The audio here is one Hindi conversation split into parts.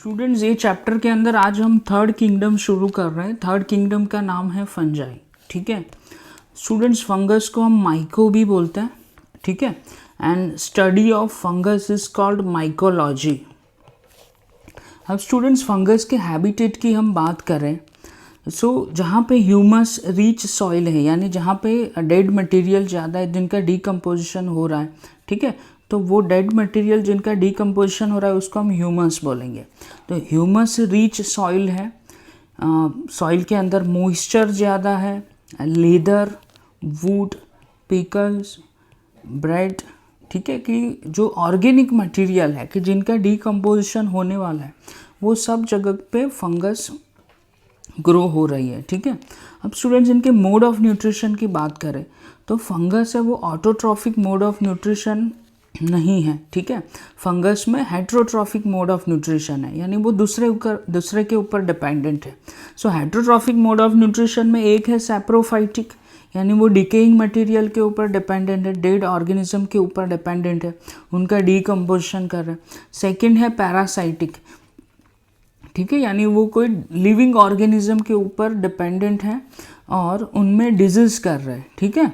स्टूडेंट्स, ये चैप्टर के अंदर आज हम थर्ड किंगडम शुरू कर रहे हैं। थर्ड किंगडम का नाम है फंजाई। ठीक है स्टूडेंट्स, फंगस को हम माइको भी बोलते हैं। ठीक है, and study of fungus is called mycology. अब स्टूडेंट्स, फंगस के हैबिटेट की हम बात करें जहाँ पे ह्यूमस रिच सॉइल है, यानी जहाँ पे डेड मटेरियल ज़्यादा है जिनका डिकम्पोजिशन हो रहा है। ठीक है, तो वो डेड मटेरियल जिनका डिकम्पोजिशन हो रहा है उसको हम ह्यूमस बोलेंगे। तो ह्यूमस रिच सॉइल है, सॉइल के अंदर मॉइस्चर ज़्यादा है, लेदर, वुड, पिकल्स, ब्रेड। ठीक है, कि जो ऑर्गेनिक मटेरियल है कि जिनका डिकम्पोजिशन होने वाला है वो सब जगह पे फंगस ग्रो हो रही है। ठीक है, अब स्टूडेंट्स, इनके मोड ऑफ न्यूट्रिशन की बात करें तो फंगस है वो ऑटोट्रॉफिक मोड ऑफ न्यूट्रिशन नहीं है। ठीक है, फंगस में हेट्रोट्रॉफिक मोड ऑफ न्यूट्रिशन है, यानी वो दूसरे के ऊपर डिपेंडेंट है। सो हेट्रोट्रॉफिक मोड ऑफ न्यूट्रिशन में एक है सैप्रोफाइटिक, यानी वो डिकेइंग मटेरियल के ऊपर डिपेंडेंट है, डेड ऑर्गेनिज्म के ऊपर डिपेंडेंट है, उनका डिकम्पोजिशन कर रहा है। सेकेंड है पैरासाइटिक। ठीक है, यानी वो कोई लिविंग ऑर्गेनिज्म के ऊपर डिपेंडेंट है और उनमें डिजीज कर रहे हैं। ठीक है,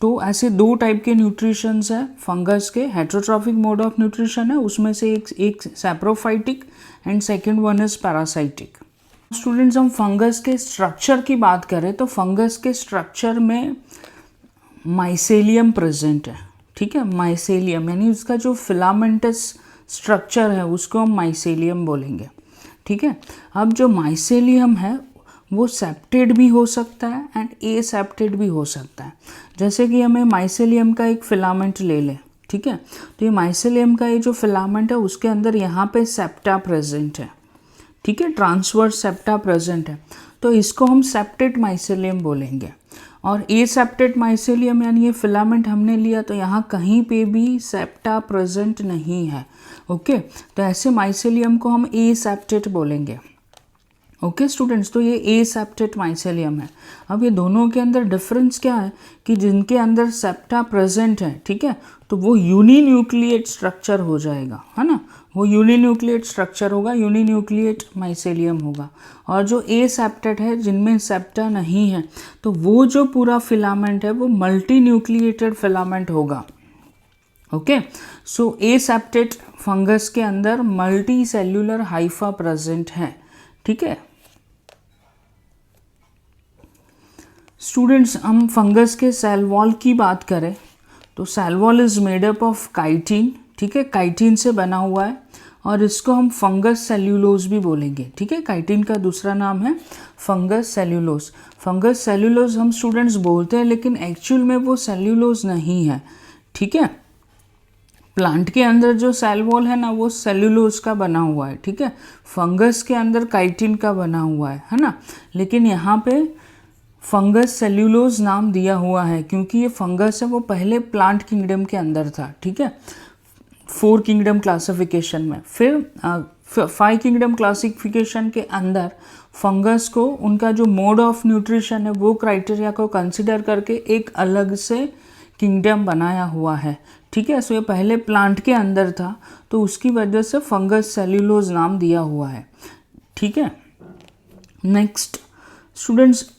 तो ऐसे दो टाइप के न्यूट्रिशंस है फंगस के। हेट्रोट्रॉफिक मोड ऑफ न्यूट्रिशन है, उसमें से एक saprophytic and second one is parasitic. Students, हम फंगस के स्ट्रक्चर की बात करें तो फंगस के स्ट्रक्चर में माइसेलियम प्रेजेंट है। ठीक है, माइसेलियम यानी उसका जो फिलामेंटस स्ट्रक्चर है उसको हम माइसेलियम बोलेंगे। ठीक है, अब जो माइसेलियम है वो सेप्टेड भी हो सकता है एंड एसेप्टेड भी हो सकता है। जैसे कि हमें माइसेलियम का एक फिलामेंट ले लें। ठीक है, तो ये माइसेलियम का ये जो फिलामेंट है उसके अंदर यहाँ पे सेप्टा प्रेजेंट है। ठीक है, ट्रांसवर्स सेप्टा प्रेजेंट है, तो इसको हम सेप्टेड माइसेलियम बोलेंगे। और एसेप्टेड माइसेलियम यानी ये फिलामेंट हमने लिया तो यहाँ कहीं पे भी सेप्टा प्रेजेंट नहीं है। ओके, तो ऐसे माइसेलियम को हम एसेप्टेड बोलेंगे। ओके स्टूडेंट्स, तो ये एसेप्टेड माइसेलियम है। अब ये दोनों के अंदर डिफरेंस क्या है कि जिनके अंदर सेप्टा प्रेजेंट है, ठीक है, तो वो यूनिन्यूक्लिएट स्ट्रक्चर हो जाएगा, है ना, वो यूनिन्यूक्लिएट स्ट्रक्चर होगा, यूनिन्यूक्लिएट माइसेलियम होगा। और जो एसेप्टेड है जिनमें सेप्टा नहीं है तो वो जो पूरा फिलामेंट है वो मल्टी न्यूक्लिएटेड फिलामेंट होगा। ओके, सो एसेप्टेड फंगस के अंदर मल्टी सेल्यूलर हाइफा प्रेजेंट है। ठीक है स्टूडेंट्स, हम फंगस के सेल वॉल की बात करें तो cell wall is made up of chitin. ठीक है, काइटिन से बना हुआ है और इसको हम फंगस सेल्यूलोज भी बोलेंगे। ठीक है, काइटिन का दूसरा नाम है फंगस सेल्यूलोज। फंगस सेल्यूलोज हम स्टूडेंट्स बोलते हैं लेकिन एक्चुअल में वो सेल्यूलोज नहीं है। ठीक है, प्लांट के अंदर जो सेल वॉल है ना वो सेल्यूलोज का बना हुआ है। ठीक है, फंगस के अंदर काइटिन का बना हुआ है ना, लेकिन यहाँ पे फंगस सेल्यूलोज नाम दिया हुआ है क्योंकि ये फंगस है वो पहले प्लांट किंगडम के अंदर था। ठीक है, 4 किंगडम क्लासिफिकेशन में, फिर 5 किंगडम क्लासिफिकेशन के अंदर फंगस को उनका जो मोड ऑफ न्यूट्रिशन है वो क्राइटेरिया को कंसिडर करके एक अलग से किंगडम बनाया हुआ है। ठीक है, सो ये पहले प्लांट के अंदर था तो उसकी वजह से फंगस सेल्यूलोज नाम दिया हुआ है। ठीक है, नेक्स्ट स्टूडेंट्स,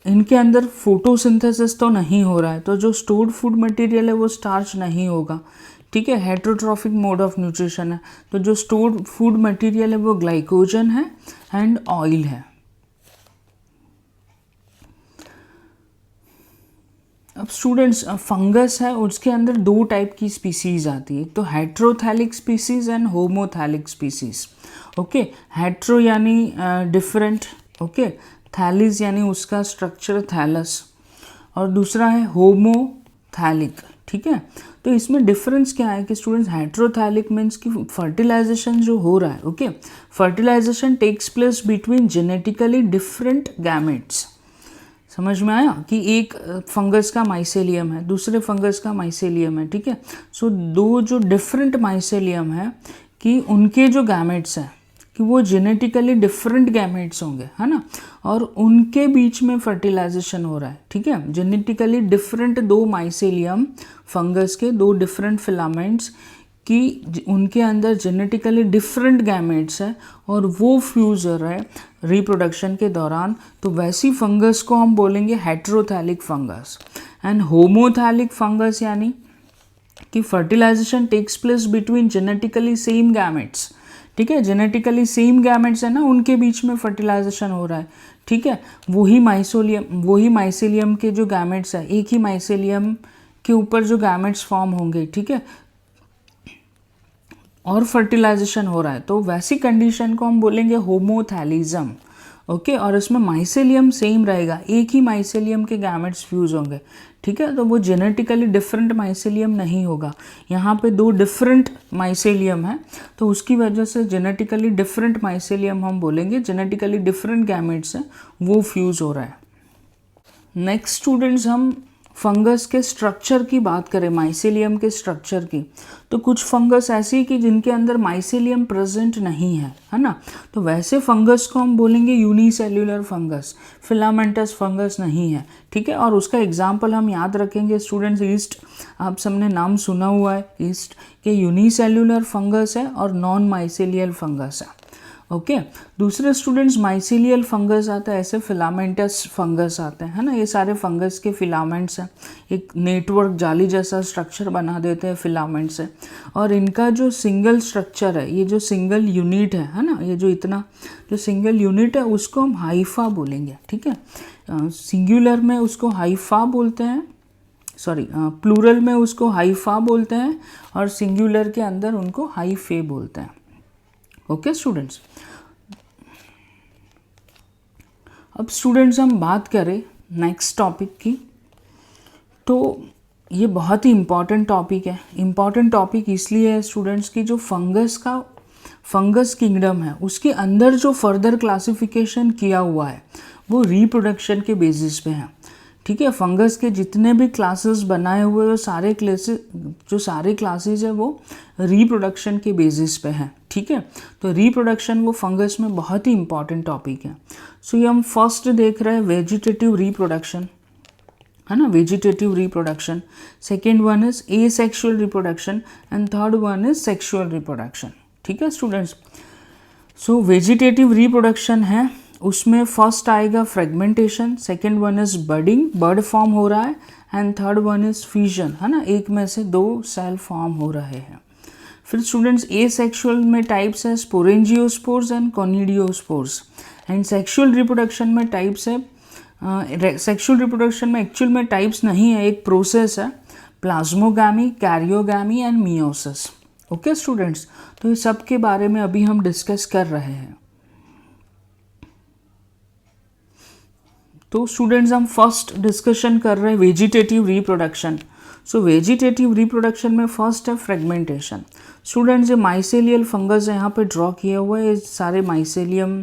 इनके अंदर फोटोसिंथेसिस तो नहीं हो रहा है तो जो स्टोर्ड फूड मटेरियल है वो स्टार्च नहीं होगा। ठीक है, हेट्रोट्रॉफिक मोड ऑफ न्यूट्रिशन है तो जो स्टोर्ड फूड मटेरियल है वो ग्लाइकोजन है एंड ऑयल है। अब स्टूडेंट्स, फंगस है उसके अंदर 2 टाइप की स्पीसीज आती है, तो heterothallic species and homothallic species. Okay, hetero यानी डिफरेंट, ओके, थैलिस यानी उसका स्ट्रक्चर थैलस, और दूसरा है होमोथैलिक। ठीक है, तो इसमें डिफरेंस क्या है कि स्टूडेंट्स, हेट्रोथैलिक मीन्स कि फर्टिलाइजेशन जो हो रहा है, okay, fertilization takes place between genetically different gametes. समझ में आया कि एक फंगस का माइसेलियम है, दूसरे फंगस का माइसेलियम है। ठीक है, सो 2 जो डिफरेंट माइसेलियम है कि उनके जो गैमेट्स हैं कि वो जेनेटिकली डिफरेंट गैमेट्स होंगे, है ना, और उनके बीच में फर्टिलाइजेशन हो रहा है। ठीक है, जेनेटिकली डिफरेंट 2 माइसेलियम फंगस के 2 डिफरेंट फिलामेंट्स कि उनके अंदर जेनेटिकली डिफरेंट गैमेट्स है और वो फ्यूज हो रहा है रिप्रोडक्शन के दौरान, तो वैसी फंगस को हम बोलेंगे heterothallic fungus. And homothallic fungus यानी कि fertilisation takes place between genetically same gametes, ठीक है, जेनेटिकली सेम गैमेट्स है ना, उनके बीच में फर्टिलाइजेशन हो रहा है, ठीक है, वही माइसेलियम के जो गैमेट्स है, एक ही माइसेलियम के ऊपर जो गैमेट्स फॉर्म होंगे, ठीक है, और फर्टिलाइजेशन हो रहा है, तो वैसी कंडीशन को हम बोलेंगे होमोथैलिज्म। ओके, और इसमें माइसेलियम सेम रहेगा, एक ही माइसेलियम के गैमेट्स फ्यूज होंगे, ठीक है, तो वो जेनेटिकली डिफरेंट माइसेलियम नहीं होगा। यहाँ पे दो डिफरेंट माइसेलियम है, तो उसकी वजह से जेनेटिकली डिफरेंट माइसेलियम हम बोलेंगे, जेनेटिकली डिफरेंट गैमेट्स हैं वो फ्यूज हो रहा है। नेक्स्ट स्टूडेंट्स, हम फंगस के स्ट्रक्चर की बात करें, माइसेलियम के स्ट्रक्चर की, तो कुछ फंगस ऐसी कि जिनके अंदर माइसेलियम प्रेजेंट नहीं है ना, तो वैसे फंगस को हम बोलेंगे यूनिसेल्यूलर फंगस, फिलामेंटस फंगस नहीं है, ठीक है, और उसका एग्जाम्पल हम याद रखेंगे स्टूडेंट्स, ईस्ट, आप सबने नाम सुना हुआ है ईस्ट के, यूनिसेल्यूलर फंगस है और नॉन माइसेलियल फंगस है। ओके, दूसरे स्टूडेंट्स माइसेलियल फंगस आता है, ऐसे फिलामेंटस फंगस आते हैं, है ना, ये सारे फंगस के फिलामेंट्स हैं, एक नेटवर्क जाली जैसा स्ट्रक्चर बना देते हैं फिलामेंट से, और इनका जो सिंगल स्ट्रक्चर है, ये जो सिंगल यूनिट है ना, ये जो इतना जो सिंगल यूनिट है उसको हम हाइफा बोलेंगे, ठीक है, सिंगुलर में उसको हाइफा बोलते हैं, सॉरी प्लूरल में उसको हाइफा बोलते हैं, और सिंगुलर के अंदर उनको हाइफे बोलते हैं। ओके स्टूडेंट्स, अब स्टूडेंट्स हम बात करें नेक्स्ट टॉपिक की, तो ये बहुत ही इम्पॉर्टेंट टॉपिक है। इम्पॉर्टेंट टॉपिक इसलिए है स्टूडेंट्स की जो फंगस किंगडम है उसके अंदर जो फर्दर क्लासिफिकेशन किया हुआ है वो रिप्रोडक्शन के बेसिस पे है, ठीक है, फंगस के जितने भी क्लासेस बनाए हुए वो सारे क्लासेस है वो रिप्रोडक्शन के बेसिस पे है, ठीक है, तो रिप्रोडक्शन वो फंगस में बहुत ही इंपॉर्टेंट टॉपिक है। सो ये हम फर्स्ट देख रहे हैं वेजिटेटिव रिप्रोडक्शन, है ना, vegetative reproduction, second one is asexual reproduction and third one is sexual reproduction, ठीक है स्टूडेंट्स। सो वेजिटेटिव रिप्रोडक्शन है, उसमें फर्स्ट आएगा fragmentation, second one is budding, bud form हो रहा है, and third one is fusion, है ना, एक में से दो सेल फॉर्म हो रहे हैं। फिर स्टूडेंट्स एसेक्सुअल में टाइप्स है sporangiospores and कॉनिडियोस्पोर्स, and sexual reproduction में टाइप्स है, सेक्सुअल रिप्रोडक्शन में एक्चुअल में टाइप्स नहीं है, एक प्रोसेस है, प्लाज्मोगामी, कैरियोगामी एंड मियोसिस। ओके स्टूडेंट्स, तो ये सब के बारे में अभी हम डिस्कस कर रहे हैं। तो स्टूडेंट्स हम फर्स्ट डिस्कशन कर रहे हैं वेजिटेटिव रिप्रोडक्शन। सो वेजिटेटिव रिप्रोडक्शन में फर्स्ट है फ्रेगमेंटेशन। स्टूडेंट्स ये माइसेलियल फंगस है, यहाँ पे ड्रॉ किया हुआ है, ये सारे माइसेलियम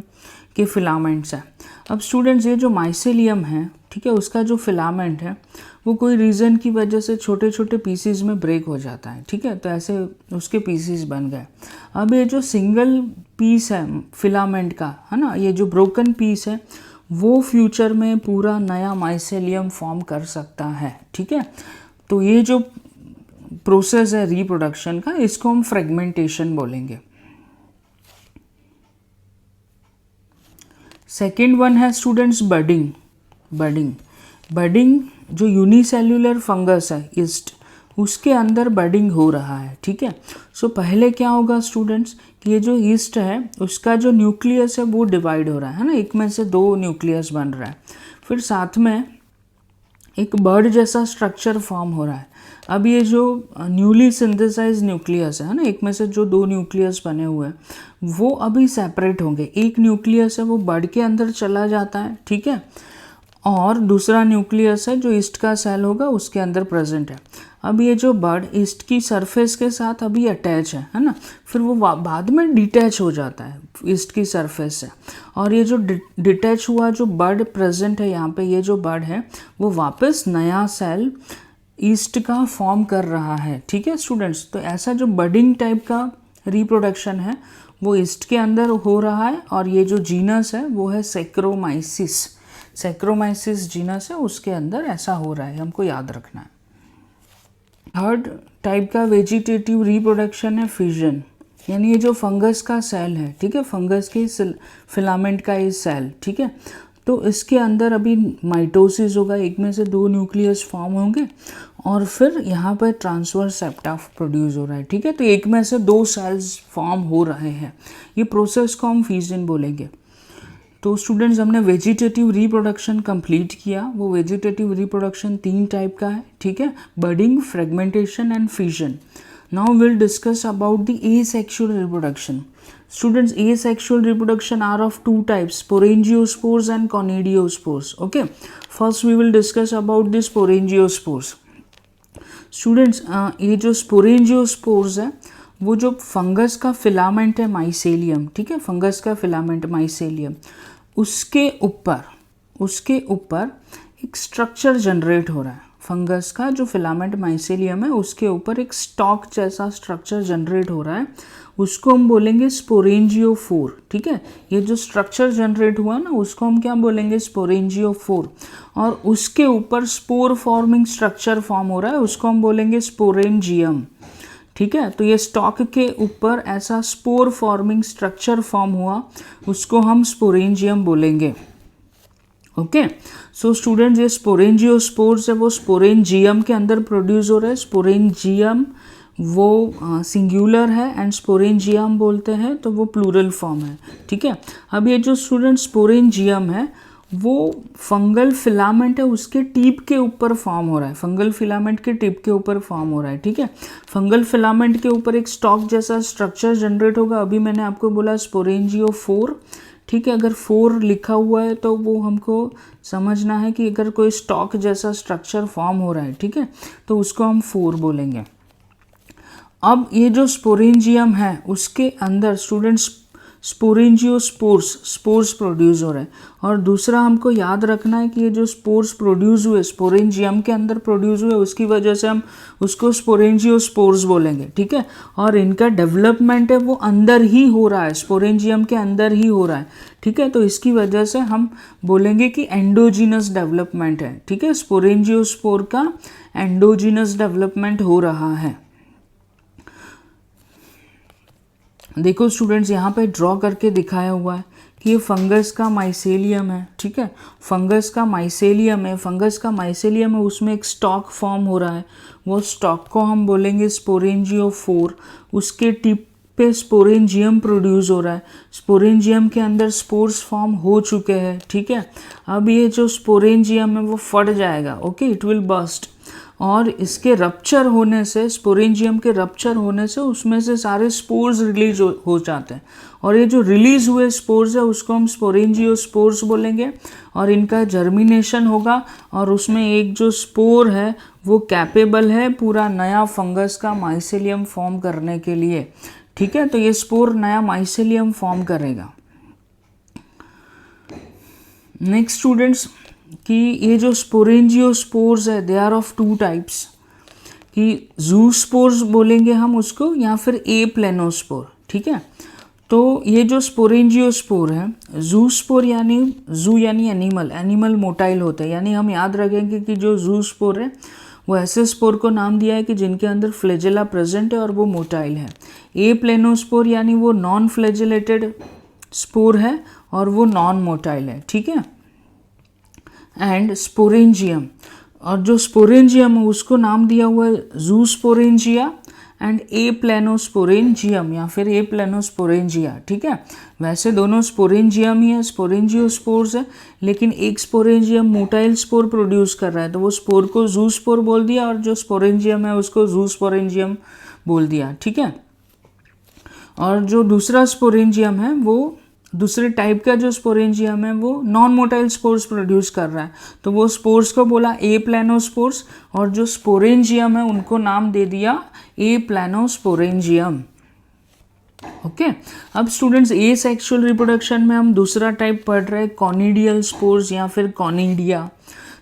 के फिलामेंट्स हैं। अब स्टूडेंट्स ये जो माइसेलियम है, ठीक है, उसका जो फिलामेंट है वो कोई रीज़न की वजह से छोटे छोटे पीसीज में ब्रेक हो जाता है, ठीक है, तो ऐसे उसके पीसीज बन गए। अब ये जो सिंगल पीस है फिलामेंट का, है ना, ये जो ब्रोकन पीस है वो फ्यूचर में पूरा नया माइसेलियम फॉर्म कर सकता है, ठीक है, तो ये जो प्रोसेस है रिप्रोडक्शन का इसको हम फ्रेगमेंटेशन बोलेंगे। सेकेंड वन है स्टूडेंट्स बडिंग जो यूनिसेल्यूलर फंगस है ईस्ट, उसके अंदर बडिंग हो रहा है, ठीक है। सो पहले क्या होगा स्टूडेंट्स कि ये जो ईस्ट है उसका जो न्यूक्लियस है वो डिवाइड हो रहा है ना, एक में से दो न्यूक्लियस बन रहा है, फिर साथ में एक बर्ड जैसा स्ट्रक्चर फॉर्म हो रहा है। अब ये जो न्यूली सिंथेसाइज न्यूक्लियस है ना, एक में से जो दो न्यूक्लियस बने हुए हैं वो अभी सेपरेट होंगे, एक न्यूक्लियस है वो बर्ड के अंदर चला जाता है, ठीक है, और दूसरा न्यूक्लियस है जो ईस्ट का सेल होगा उसके अंदर प्रेजेंट है। अब ये जो बर्ड ईस्ट की सरफेस के साथ अभी अटैच है ना, फिर वो बाद में डिटैच हो जाता है ईस्ट की सरफेस से, और ये जो डिटैच हुआ जो बर्ड प्रेजेंट है यहाँ पे, ये जो बर्ड है वो वापस नया सेल ईस्ट का फॉर्म कर रहा है, ठीक है स्टूडेंट्स। तो ऐसा जो बडिंग टाइप का रिप्रोडक्शन है वो ईस्ट के अंदर हो रहा है, और ये जो जीनस है वो है सैक्रोमाइसिस जीनस है, उसके अंदर ऐसा हो रहा है, हमको याद रखना है। थर्ड टाइप का वेजिटेटिव रिप्रोडक्शन है फिजन, यानी ये जो फंगस का सेल है, ठीक है, फंगस के फिलामेंट का ये सेल, ठीक है, तो इसके अंदर अभी माइटोसिस होगा, एक में से 2 न्यूक्लियस फॉर्म होंगे और फिर यहाँ पर ट्रांसवर्स सेप्टा प्रोड्यूस हो रहा है, ठीक है, तो एक में से 2 सेल्स फॉर्म हो रहे हैं, ये प्रोसेस को हम फिजन बोलेंगे। तो स्टूडेंट्स हमने वेजिटेटिव रिप्रोडक्शन कंप्लीट किया। वो वेजिटेटिव रिप्रोडक्शन 3 टाइप का है, ठीक है, budding, fragmentation and fission. Now will discuss about the asexual reproduction. Students asexual reproduction are of 2 types, sporangiospores and conidiospores. Okay, first we will discuss about the sporangiospores. Students ये जो sporangiospores है वो जो फंगस का फिलामेंट है माइसेलियम, ठीक है, फंगस का फिलामेंट माइसेलियम, उसके ऊपर एक स्ट्रक्चर जनरेट हो रहा है। फंगस का जो फिलामेंट माइसेलियम है उसके ऊपर एक स्टॉक जैसा स्ट्रक्चर जनरेट हो रहा है, उसको हम बोलेंगे स्पोरेंजियोफोर, ठीक है, ये जो स्ट्रक्चर जनरेट हुआ ना उसको हम क्या बोलेंगे, स्पोरेंजियोफोर, और उसके ऊपर स्पोर फॉर्मिंग स्ट्रक्चर फॉर्म हो रहा है, उसको हम बोलेंगे स्पोरेंजियम, ठीक है। तो ये स्टॉक के ऊपर ऐसा स्पोर फॉर्मिंग स्ट्रक्चर फॉर्म हुआ, उसको हम स्पोरेंजियम बोलेंगे। ओके, सो स्टूडेंट्स ये स्पोरेंजियोस्पोर्स है वो स्पोरेंजियम के अंदर प्रोड्यूस हो रहे हैं। स्पोरेंजियम वो सिंगुलर है एंड स्पोरेंजियम बोलते हैं तो वो प्लूरल फॉर्म है, ठीक है। अब ये जो स्टूडेंट स्पोरेंजियम है वो फंगल फिलामेंट है उसके टिप के ऊपर फॉर्म हो रहा है, फंगल फिलामेंट के टिप के ऊपर फॉर्म हो रहा है, ठीक है। फंगल फिलामेंट के ऊपर एक स्टॉक जैसा स्ट्रक्चर जनरेट होगा। अभी मैंने आपको बोला स्पोरेंजियोफोर, ठीक है, अगर 4 लिखा हुआ है तो वो हमको समझना है कि अगर कोई स्टॉक जैसा स्ट्रक्चर फॉर्म हो रहा है, ठीक है, तो उसको हम 4 बोलेंगे। अब ये जो स्पोरेंजियम है उसके अंदर स्टूडेंट्स स्पोरेंजियोस्पोर्स प्रोड्यूस हो रहे हैं, और दूसरा हमको याद रखना है कि ये जो स्पोर्स प्रोड्यूस हुए स्पोरेंजियम के अंदर प्रोड्यूस हुए उसकी वजह से हम उसको स्पोरेंजियोस्पोर्स बोलेंगे, ठीक है, और इनका डेवलपमेंट है वो अंदर ही हो रहा है, स्पोरेंजियम के अंदर ही हो रहा है, ठीक है, तो इसकी वजह से हम बोलेंगे कि एंडोजीनस डेवलपमेंट है, ठीक है, स्पोरेंजियोस्पोर का एंडोजीनस डेवलपमेंट हो रहा है। देखो स्टूडेंट्स यहाँ पे ड्रॉ करके दिखाया हुआ है कि ये फंगस का माइसेलियम है, ठीक है, फंगस का माइसेलियम है, उसमें एक स्टॉक फॉर्म हो रहा है, वो स्टॉक को हम बोलेंगे स्पोरेंजियोफोर, उसके टिप पे स्पोरेंजियम प्रोड्यूस हो रहा है, स्पोरेंजियम के अंदर स्पोर्स फॉर्म हो चुके हैं, ठीक है। अब ये जो स्पोरेंजियम है वो फट जाएगा, ओके, इट विल बस्ट, और इसके रप्चर होने से, स्पोरेंजियम के रप्चर होने से उसमें से सारे स्पोर्स रिलीज हो जाते हैं, और ये जो रिलीज हुए स्पोर्स है उसको हम स्पोरेंजियोस्पोर्स बोलेंगे, और इनका जर्मिनेशन होगा और उसमें एक जो स्पोर है वो कैपेबल है पूरा नया फंगस का माइसेलियम फॉर्म करने के लिए, ठीक है, तो ये स्पोर नया माइसेलियम फॉर्म करेगा। नेक्स्ट स्टूडेंट्स कि ये जो स्पोरेंजियोस्पोर्स है दे आर ऑफ 2 टाइप्स, कि जूस्पोर्स बोलेंगे हम उसको या फिर ए प्लेनोस्पोर, ठीक है। तो ये जो स्पोरेंजियोस्पोर है, जूस्पोर यानी जू यानी एनिमल मोटाइल होते हैं, यानी हम याद रखेंगे कि जो जूस्पोर है वो ऐसे स्पोर को नाम दिया है कि जिनके अंदर फ्लैजेला प्रेजेंट है और वो मोटाइल है। ए प्लेनोस्पोर यानी वो नॉन फ्लैजेलेटेड स्पोर है और वो नॉन मोटाइल है, ठीक है। एंड स्पोरेंजियम, और जो स्पोरेंजियम है उसको नाम दिया हुआ है जूस्पोरेंजिया एंड ए प्लेनोस्पोरेंजियम या फिर ए प्लेनोस्पोरेंजिया, ठीक है। वैसे दोनों स्पोरेंजियम ही है, स्पोरेंजियोस्पोर्स है, लेकिन एक स्पोरेंजियम मोटाइल स्पोर प्रोड्यूस कर रहा है तो वो स्पोर को जूस्पोर बोल दिया, और जो स्पोरेंजियम है उसको जूस्पोरेंजियम बोल दिया, ठीक है। और जो दूसरा स्पोरेंजियम है वो दूसरे टाइप का जो स्पोरेंजियम है वो नॉन मोटाइल स्पोर्स प्रोड्यूस कर रहा है, तो वो स्पोर्स को बोला ए प्लेनोस्पोर्स, और जो स्पोरेंजियम है उनको नाम दे दिया ए प्लेनोस्पोरेंजियम। ओके, अब स्टूडेंट्स ए सेक्सुअल रिप्रोडक्शन में हम दूसरा टाइप पढ़ रहे हैं कॉनिडियल स्पोर्स या फिर कॉनिडिया।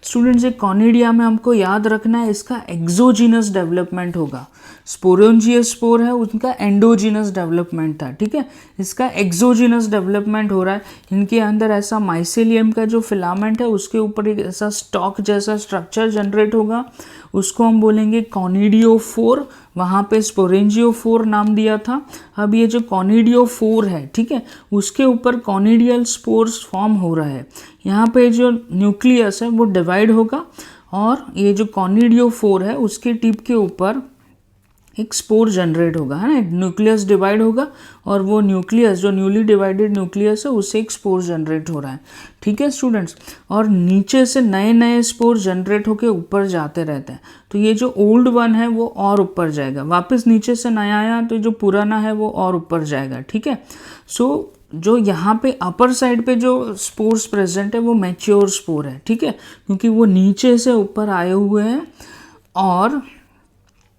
स्टूडेंट्स एक कॉनिडिया में हमको याद रखना है इसका एक्सोजीनस डेवलपमेंट होगा, स्पोरेंजियस स्पोर है उनका एंडोजीनस डेवलपमेंट था, ठीक है, इसका एक्सोजीनस डेवलपमेंट हो रहा है। इनके अंदर ऐसा माइसेलियम का जो फिलामेंट है उसके ऊपर एक ऐसा स्टॉक जैसा स्ट्रक्चर जनरेट होगा, उसको हम बोलेंगे कॉनिडियोफोर, वहाँ पे स्पोरेंजियोफोर नाम दिया था। अब ये जो कॉनिडियोफोर है, ठीक है, उसके ऊपर कॉनिडियल स्पोर्स फॉर्म हो रहा है। यहाँ पे जो न्यूक्लियस है वो डिवाइड होगा और ये जो कॉनिडियोफोर है उसके टिप के ऊपर एक स्पोर जनरेट होगा, है ना, न्यूक्लियस डिवाइड होगा और वो न्यूक्लियस जो न्यूली डिवाइडेड न्यूक्लियस है उससे एक स्पोर जनरेट हो रहा है, ठीक है स्टूडेंट्स। और नीचे से नए नए स्पोर जनरेट होके ऊपर जाते रहते हैं, तो ये जो ओल्ड वन है वो और ऊपर जाएगा, वापस नीचे से नया आया तो जो पुराना है वो और ऊपर जाएगा, ठीक है। सो जो यहाँ पे अपर साइड पे जो स्पोर्स प्रेजेंट है वो मैच्योर स्पोर है, ठीक है, क्योंकि वो नीचे से ऊपर आए हुए हैं। और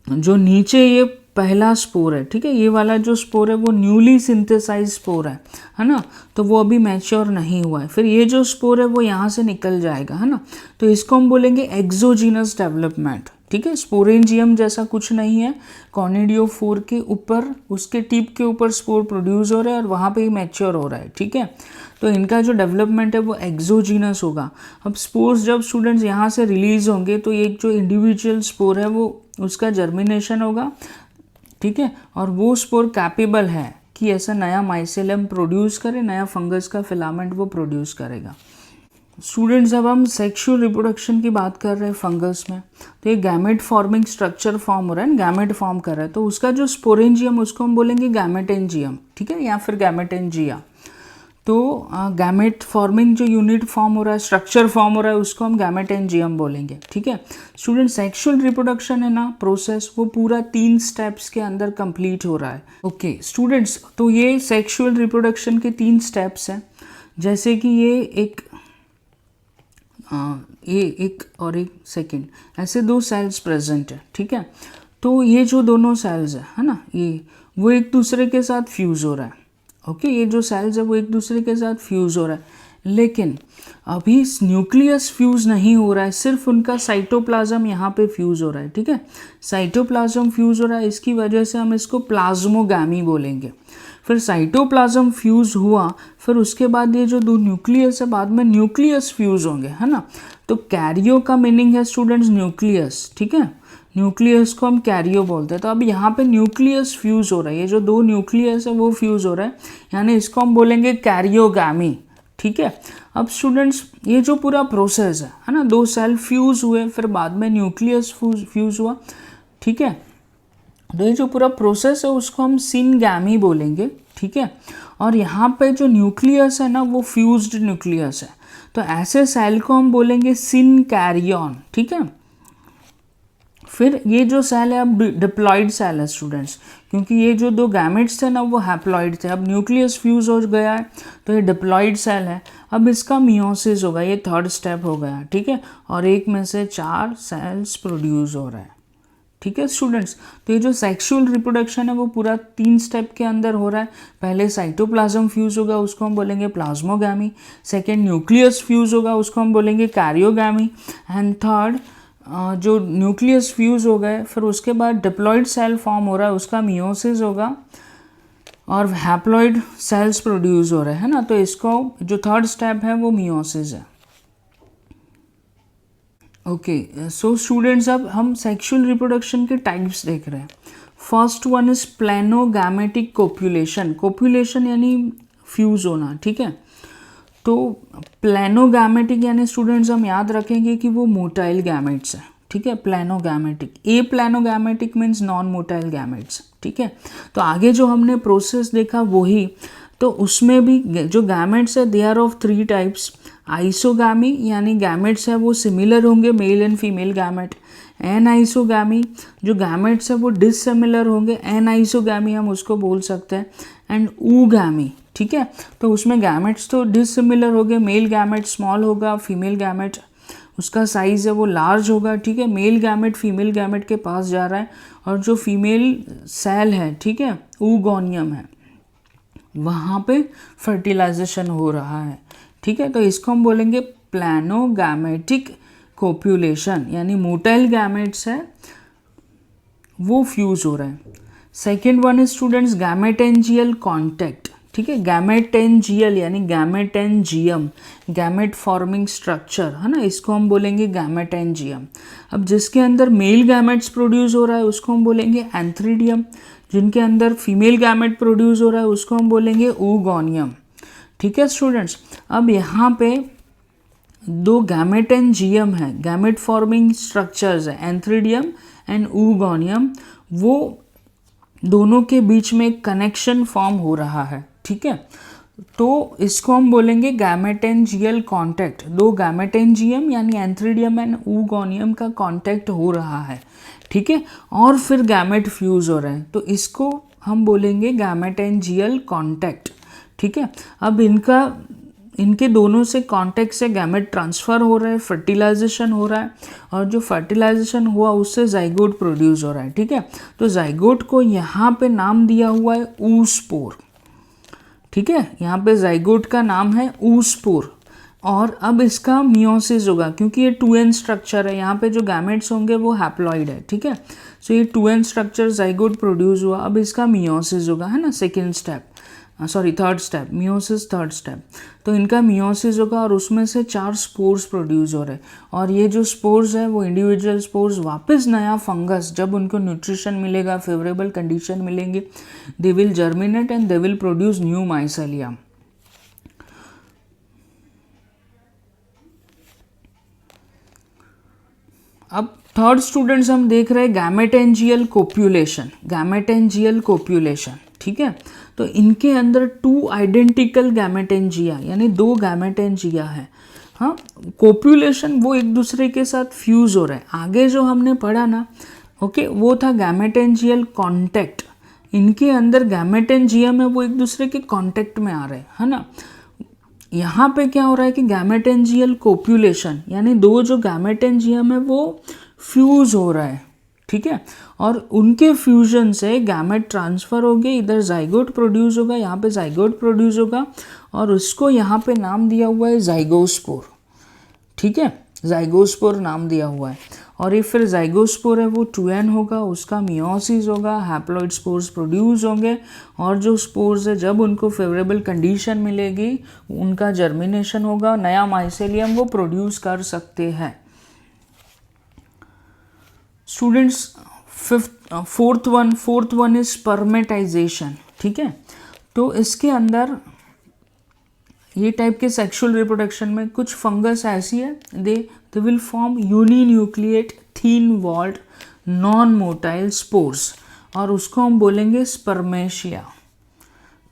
जो नीचे ये पहला स्पोर है, ठीक है, ये वाला जो स्पोर है वो न्यूली सिंथेसाइज स्पोर है ना, तो वो अभी मैच्योर नहीं हुआ है। फिर ये जो स्पोर है वो यहाँ से निकल जाएगा, है ना, तो इसको हम बोलेंगे एक्सोजीनस डेवलपमेंट, ठीक है। स्पोरेंजियम जैसा कुछ नहीं है, कॉनिडियोफोर के ऊपर उसके टिप के ऊपर स्पोर प्रोड्यूस हो रहा है और वहाँ पे ही मैच्योर हो रहा है, ठीक है। तो इनका जो डेवलपमेंट है वो एक्सोजीनस होगा। अब स्पोर्स जब स्टूडेंट्स यहाँ से रिलीज होंगे तो एक जो इंडिविजुअल स्पोर है वो उसका जर्मिनेशन होगा, ठीक है, और वो स्पोर कैपेबल है कि ऐसा नया माइसेलियम प्रोड्यूस करे, नया फंगस का फिलामेंट वो प्रोड्यूस करेगा। स्टूडेंट्स अब हम सेक्सुअल रिप्रोडक्शन की बात कर रहे हैं फंगस में, तो ये गैमेट फॉर्मिंग स्ट्रक्चर फॉर्म हो रहा है, गैमेट फॉर्म कर रहा है, तो उसका जो स्पोरेंजियम उसको हम बोलेंगे गैमेटेंजियम, ठीक है, या फिर गैमेटेंजिया। तो गैमेट फॉर्मिंग जो यूनिट फॉर्म हो रहा है, स्ट्रक्चर फॉर्म हो रहा है, उसको हम गैमेटेंजियम बोलेंगे, ठीक है। स्टूडेंट सेक्सुअल रिप्रोडक्शन है ना प्रोसेस, वो पूरा 3 स्टेप्स के अंदर कंप्लीट हो रहा है। ओके स्टूडेंट्स, तो ये सेक्सुअल रिप्रोडक्शन के 3 स्टेप्स हैं, जैसे कि ये एक और एक सेकेंड ऐसे 2 सेल्स प्रेजेंट है, ठीक है। तो ये जो दोनों सेल्स है ना, ये वो एक दूसरे के साथ फ्यूज़ हो रहा है, ओके, ये जो सेल्स है वो एक दूसरे के साथ फ्यूज़ हो रहा है, लेकिन अभी न्यूक्लियस फ्यूज़ नहीं हो रहा है, सिर्फ उनका साइटोप्लाज्म यहाँ पे फ्यूज़ हो रहा है, ठीक है, साइटोप्लाज्म फ्यूज़ हो रहा है, इसकी वजह से हम इसको प्लाज्मोगैमी बोलेंगे। फिर साइटोप्लाज्म फ्यूज़ हुआ, फिर उसके बाद ये जो 2 न्यूक्लियस है बाद में न्यूक्लियस फ्यूज़ होंगे, है ना। तो कैरियो का मीनिंग है स्टूडेंट्स न्यूक्लियस, ठीक है, न्यूक्लियस को हम कैरियो बोलते हैं। तो अब यहाँ पे न्यूक्लियस फ्यूज़ हो रहा है, ये जो 2 न्यूक्लियस है वो फ्यूज़ हो रहा है, यानी इसको हम बोलेंगे कैरियोगैमी, ठीक है। अब स्टूडेंट्स ये जो पूरा प्रोसेस है ना, 2 सेल फ्यूज़ हुए, फिर बाद में न्यूक्लियस फ्यूज़ हुआ, ठीक है। तो ये जो पूरा प्रोसेस है उसको हम सिनगैमी बोलेंगे, ठीक है। और यहाँ पे जो न्यूक्लियस है ना वो फ्यूज्ड न्यूक्लियस है, तो ऐसे सेल को हम बोलेंगे सिनकैरियन, ठीक है। फिर ये जो सेल है अब डिप्लॉइड सेल है स्टूडेंट्स, क्योंकि ये जो 2 गैमेट्स थे ना वो हैप्लॉइड थे, अब न्यूक्लियस फ्यूज हो गया है तो ये डिप्लॉइड सेल है। अब इसका मियोसिस होगा, ये 3rd स्टेप हो गया, ठीक है, और एक में से 4 सेल्स प्रोड्यूस हो रहा है, ठीक है स्टूडेंट्स। तो ये जो सेक्सुअल रिप्रोडक्शन है वो पूरा 3 स्टेप के अंदर हो रहा है। पहले साइटोप्लाज्म फ्यूज होगा, उसको हम बोलेंगे प्लाज्मोगैमी, सेकेंड न्यूक्लियस फ्यूज होगा, उसको हम बोलेंगे कैरियोगैमी, एंड थर्ड जो न्यूक्लियस फ्यूज हो गए फिर उसके बाद डिप्लॉइड सेल फॉर्म हो रहा है, उसका मियोसिस होगा और हैप्लॉइड सेल्स प्रोड्यूस हो रहे हैं ना, तो इसको जो 3rd स्टेप है वो मियोसिस है। ओके सो स्टूडेंट्स अब हम सेक्सुअल रिप्रोडक्शन के टाइप्स देख रहे हैं। First one is planogametic copulation, copulation यानी फ्यूज होना, ठीक है। तो प्लेनोगैमेटिक यानी स्टूडेंट्स हम याद रखेंगे कि वो मोटाइल गैमेट्स है, ठीक है, प्लेनोगैमेटिक। ए प्लेनोगैमेटिक मीन्स नॉन मोटाइल गैमेट्स, ठीक है। तो आगे जो हमने प्रोसेस देखा वही, तो उसमें भी जो गैमेट्स है they are of 3 types. Isogamy यानी गैमेट्स है वो सिमिलर होंगे male and female gamete. Anisogamy जो गैमेट्स है वो डिससिमिलर होंगे, एन आइसोगैमी हम उसको बोल सकते हैं। एंड ऊगैमी, ठीक है, तो उसमें गैमेट्स तो डिससिमिलर हो गए, मेल गैमेट स्मॉल होगा, फीमेल गैमेट उसका साइज़ है वो लार्ज होगा, ठीक है। मेल गैमेट फीमेल गैमेट के पास जा रहा है और जो फीमेल सेल है, ठीक है, ऊगोनियम है, वहाँ पे फर्टिलाइजेशन हो रहा है, ठीक है। तो इसको हम बोलेंगे प्लेनोगैमेटिक कोप्यूलेशन यानी मोटाइल गैमेट्स है वो फ्यूज हो रहे हैं। Second one is students gametangial contact, ठीक है, गैमेटेंजियल यानी गैमेटेंजियम, गैमेट फॉर्मिंग स्ट्रक्चर है ना, इसको हम बोलेंगे गैमेटेंजियम। अब जिसके अंदर मेल गैमेट्स प्रोड्यूस हो रहा है उसको हम बोलेंगे एंथ्रीडियम, जिनके अंदर फीमेल गैमेट प्रोड्यूस हो रहा है उसको हम बोलेंगे oogonia। ठीक है स्टूडेंट्स, अब यहाँ पे दो गैमेटेंजियम है, गैमेट फॉर्मिंग स्ट्रक्चर्स है, एंथ्रीडियम एंड oogonia, वो दोनों के बीच में एक कनेक्शन फॉर्म हो रहा है। ठीक है, तो इसको हम बोलेंगे गैमेटेंजियल कॉन्टैक्ट, दो गैमेटेंजियम यानी एंथ्रीडियम एंड oogonia का कॉन्टैक्ट हो रहा है। ठीक है, और फिर गैमेट फ्यूज हो रहे हैं, तो इसको हम बोलेंगे गैमेटेंजियल कॉन्टैक्ट। ठीक है, अब इनके दोनों से कॉन्टैक्ट से गैमेट ट्रांसफ़र हो रहा है, फर्टिलाइजेशन हो रहा है, और जो फर्टिलाइजेशन हुआ उससे जाइगोट प्रोड्यूस हो रहा है। ठीक है, तो जाइगोट को यहाँ पे नाम दिया हुआ है oospore। ठीक है, यहाँ पे जाइगोट का नाम है oospore, और अब इसका मियोसिस होगा क्योंकि ये 2n स्ट्रक्चर है, यहाँ पे जो गैमेट्स होंगे वो हैप्लॉइड है। ठीक है, सो ये 2n स्ट्रक्चर जाइगोट प्रोड्यूस हुआ, अब इसका मियोसिस होगा, है ना, second step, third step, meiosis third step. तो इनका मियोसिस होगा और उसमें से 4 स्पोर्स प्रोड्यूस हो रहे हैं, और ये जो स्पोर्स है वो इंडिविजुअल स्पोर्स वापस नया फंगस, जब उनको न्यूट्रिशन मिलेगा, फेवरेबल कंडीशन मिलेंगे, they will germinate and they will produce new mycelium. अब थर्ड स्टूडेंट्स हम देख रहे हैं गैमेटेंजियल कोप्यूलेशन, गैमेटेंजियल कोप्यूलेशन। ठीक है, तो इनके अंदर 2 आइडेंटिकल गैमेटेंजिया यानी 2 गैमेटेंजिया है। हाँ, कोप्यूलेशन वो एक दूसरे के साथ फ्यूज हो रहे हैं। आगे जो हमने पढ़ा ना, ओके, वो था गैमेटेंजियल कॉन्टैक्ट, इनके अंदर गैमेटेंजियम है वो एक दूसरे के कॉन्टैक्ट में आ रहे हैं, है ना। यहाँ पे क्या हो रहा है कि गैमेटेंजियल कोप्यूलेशन यानी 2 जो गैमेटेंजियम है वो फ्यूज हो रहा है। ठीक है, और उनके फ्यूजन से गैमेट ट्रांसफ़र हो गए, इधर जाइगोट प्रोड्यूस होगा, यहाँ पे जाइगोट प्रोड्यूस होगा, और उसको यहाँ पे नाम दिया हुआ है जाइगोस्पोर। ठीक है, जाइगोस्पोर नाम दिया हुआ है, और ये फिर जाइगोस्पोर है वो 2n होगा, उसका मियोसिस होगा, हैप्लॉइड स्पोर्स प्रोड्यूस होंगे, और जो स्पोर्स है जब उनको फेवरेबल कंडीशन मिलेगी उनका जर्मिनेशन होगा, नया माइसेलियम वो प्रोड्यूस कर सकते हैं। Students fourth one is spermatization. ठीक है, तो इसके अंदर ये टाइप के सेक्सुअल रिप्रोडक्शन में कुछ फंगस ऐसी है, they will form uninucleate thin walled non motile spores, और उसको हम बोलेंगे स्पर्मेशिया।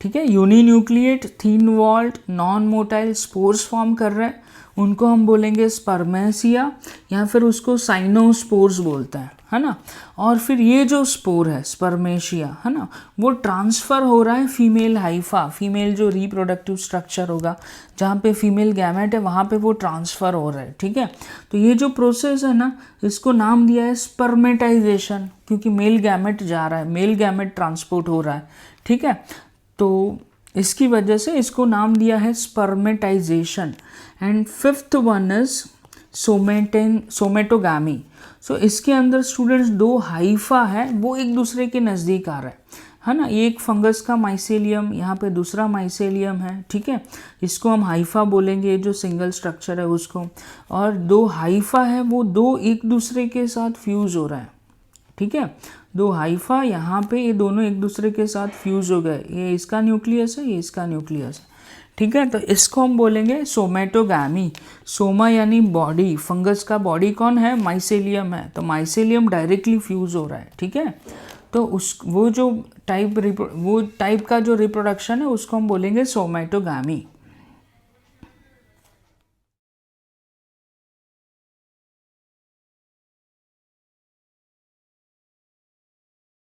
ठीक है, uninucleate thin walled non motile spores form कर रहे हैं, उनको हम बोलेंगे स्पर्मेशिया, या फिर उसको साइनोस्पोर्स बोलते हैं, है ना। और फिर ये जो स्पोर है स्पर्मेशिया, है ना, वो ट्रांसफ़र हो रहा है फीमेल हाइफा, फीमेल जो रिप्रोडक्टिव स्ट्रक्चर होगा जहाँ पे फीमेल गैमेट है वहाँ पे वो ट्रांसफ़र हो रहा है। ठीक है, तो ये जो प्रोसेस है ना, इसको नाम दिया है स्पर्मेटाइजेशन, क्योंकि मेल गैमेट जा रहा है, मेल गैमेट ट्रांसपोर्ट हो रहा है। ठीक है, तो इसकी वजह से इसको नाम दिया है spermatization. And fifth one is somatogamy. So इसके अंदर स्टूडेंट्स 2 हाइफा है वो एक दूसरे के नज़दीक आ रहा है ना, ये एक फंगस का माइसेलियम, यहाँ पे दूसरा माइसेलियम है। ठीक है, इसको हम हाइफा बोलेंगे, जो सिंगल स्ट्रक्चर है उसको, और 2 हाइफा है वो 2 एक दूसरे के साथ फ्यूज हो रहा है। ठीक है, 2 हाइफा यहाँ पे ये दोनों एक दूसरे के साथ फ्यूज हो गए, ये इसका न्यूक्लियस है, ये इसका न्यूक्लियस है। ठीक है, तो इसको हम बोलेंगे सोमेटोगामी। सोमा यानी बॉडी, फंगस का बॉडी कौन है, माइसेलियम है, तो माइसेलियम डायरेक्टली फ्यूज हो रहा है। ठीक है, तो वो टाइप का जो रिप्रोडक्शन है उसको हम बोलेंगे सोमेटोगामी।